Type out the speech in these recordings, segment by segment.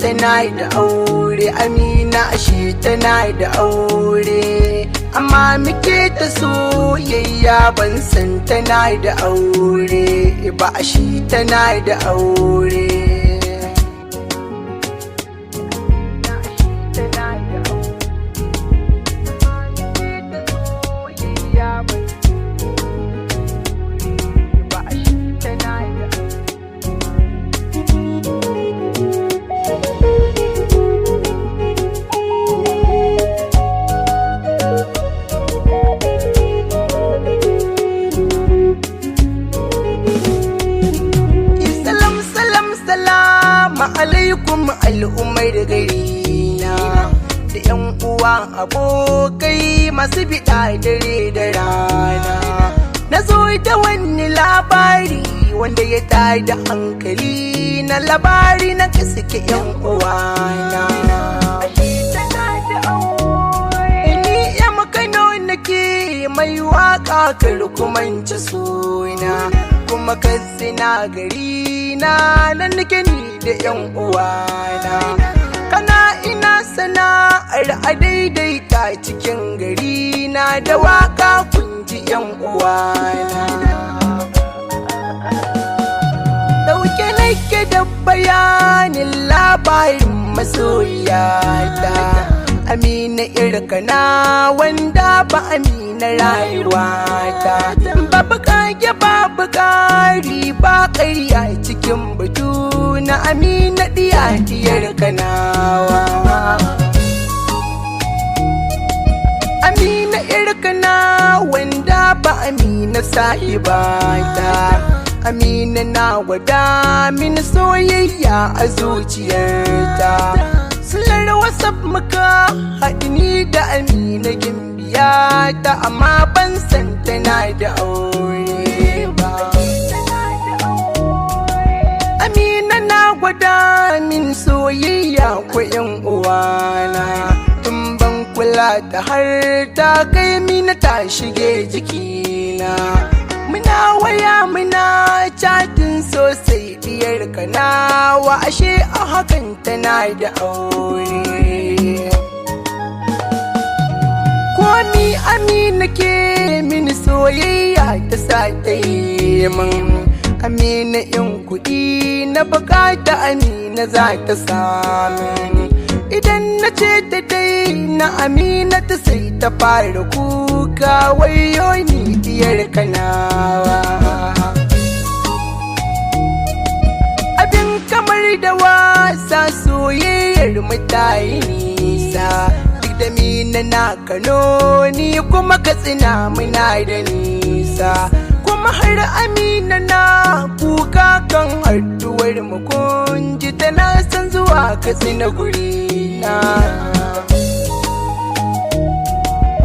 tana da aure, Amina ashe tana da aure, amma muke ta soyayya ban san tana da aure ba, ashe tana da aure. Alaikum al'ummar garina da 'yan uwa abokai masu biɗa dare da rana, na zo da wani labari wanda ya tada hankali na labari na gaske 'yan uwana. Ni ya Kano nake mai waka kar kumanci suna, kuma Katsina gari na nan nake ni da 'yan uwana. Kana ina sana'ar a daidaita cikin gari na da waka kunji 'yan uwana. Dauke nake da bayanin labarin masoyiyata Amina irkana wanda ba Amina rayuwata, babu kage babu kari ba ƙarya cikin batu na Amina diyar kanawa. Amina irkana wanda ba Amina sahibata, Amina na gwada min soyayya a zuciyarta. Sular wasaf muka haɗi ni da Amina gimbiya ta, amma ban san tana da aure ba. Amina na gwada min soyayya ko 'yan uwana, tun ban kula ta har ta kai mina ta shige jikina. Muna waya muna chatin sosai diyar kanawa, ashe a hakan tana da aure. Komi Amina ke min soyayya ta sa ta yi min, Amina in kuɗi na bukata Amina za ta sami. Idan na ce ta dai na Amina ta sai ta fara kuka, wayo ni diyar kanawa. Abin kamar da wasa soyayyar mutayi nisa, duk da Amina na Kano ni kuma Katsina muna da nisa, kuma har Amina na kuka kan haɗuwar mu kunji tana san zuwa Katsina gurina.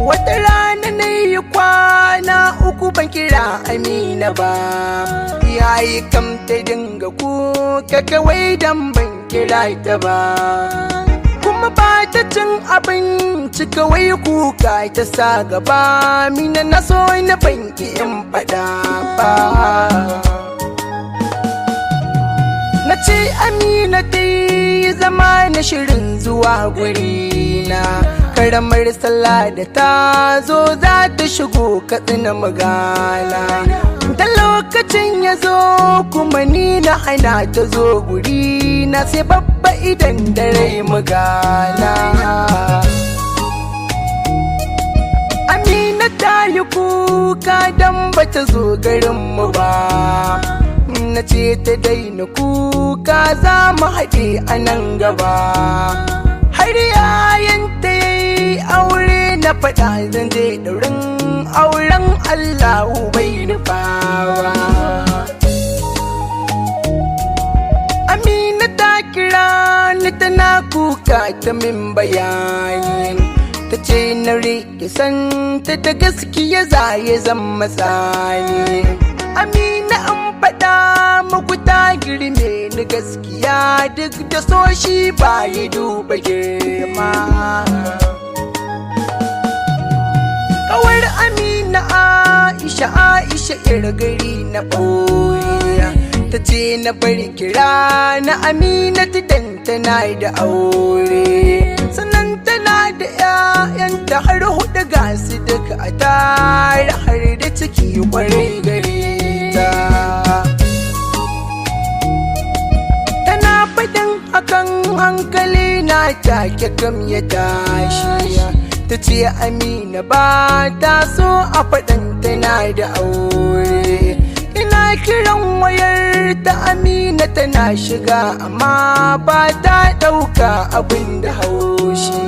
Wata rana na yi kwana uku ban kira Amina ba, yayi kam ta dinga kuka kawai dan ban kira ta ba, kuma ba ta cin abinci kawai kuka ta sa gaba. Amina na so na banki in faɗa ba, na ce Amina ta yi zama na shirin zuwa gurina, karamar sallah da ta zo za ta shigo Katsina magana. Da lokacin ya zo kuma ni na hana ta zo gurina, sai babba idan da rai magana. Amina ta yi kuka don bata zo garinmu ba, na ce ta daina kuka za mu haɗe a nan gaba. Har yayin ta yi aure na faɗa zan je ɗaurin auren Allahu bai nufawa. Amina ta kira ni tana kuka ta min bayani, ta ce na rike santa da gaskiya za ya zama tsani. Amina an faɗa muku ta girme ni gaskiya, duk da so shi ba yi duba girma. Kawar Amina Aisha 'yar gari na ɓoye, ta ce na bari kira na Aminatu dan tana da aure, sannan tana da 'ya'yanta har 4 ga su duka a tare har da ciki kwarai gare ta. Tana faɗin hakan hankali na take kam ya tashi, ta ce Amina ba ta so a faɗan tana da aure. Ina kiran wayar ta Amina tana shiga amma ba ta ɗauka abin da haushi.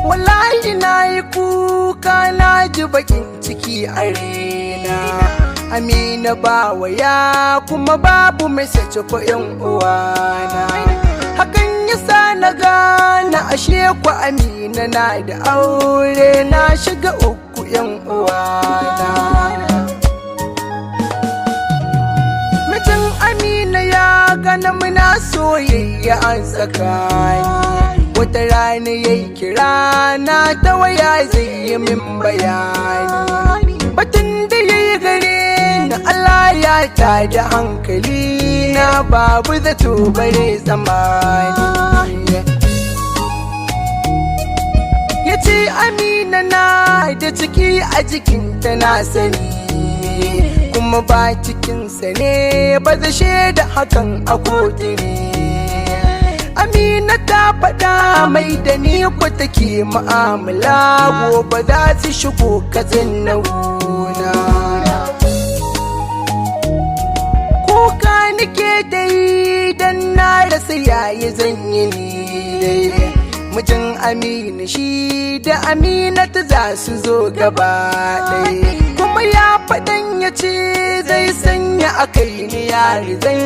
Wallahi na yi kuka na ji bakin ciki a raina. Amina ba waya kuma babu message ko 'yan uwana. Hakan yasa na gane ashe ku Amina na da aure, na shiga uku 'yan uwana. Mijin Amina ya gana muna soyayya an tsakani, wata rana yayi kira na ta waya zai yi min bayani. Batun da yayi gare ni Allah ya tada hankali na, babu zato bare zamani. Yace Amina na da ciki a jikinta na sani, kuma ba cikinsa ne ba zai shaida hakan a kotu ne. Amina ta faɗa mai da ni ko take mu'amala, gobe za su shigo kazin na wuna. Kuka nake dai dan na rasa yayi zan yi ni dai. Mijin Amina shi da Aminatu za su zo gaba ɗaya, kuma ya faɗan ya ce zai sanya a kai ni yari, zan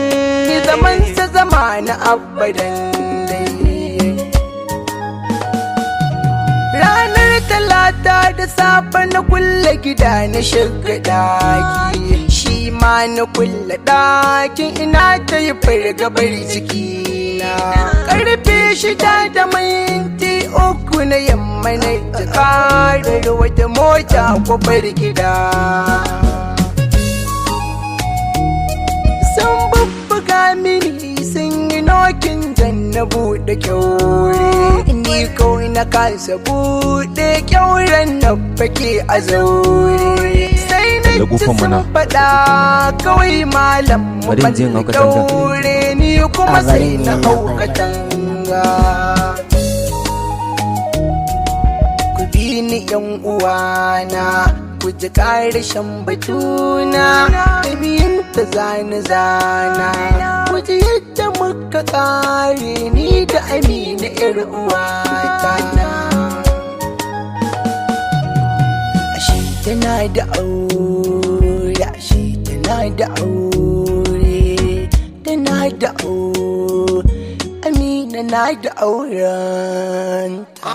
yi zamansa zama na abadan dai. Ranar Talata da safe na kulle gida na shiga ɗaki, shi ma na kulle ɗakin ina ta yi fargabar cikina. Karfe 6:03 na yamma na ta karar wata mota kofar gida. Sun bubbuga mini sun yi nokin dan na buɗe kyaure, ni kawai na kasa buɗe kyauren na fake a zaure. Sai na ci sun faɗa kawai malam mu balle kyaure, ni kuma sai na hau katanga. Ku bi ni 'yan uwana, ku ji ƙarshen batuna, ɗabi'in ta zana. Ku ji yadda muka ƙare ni da Amina 'yar uwata. Ashe tana da aure, ashe tana da aure, tana da aure. Amina na da auren ta.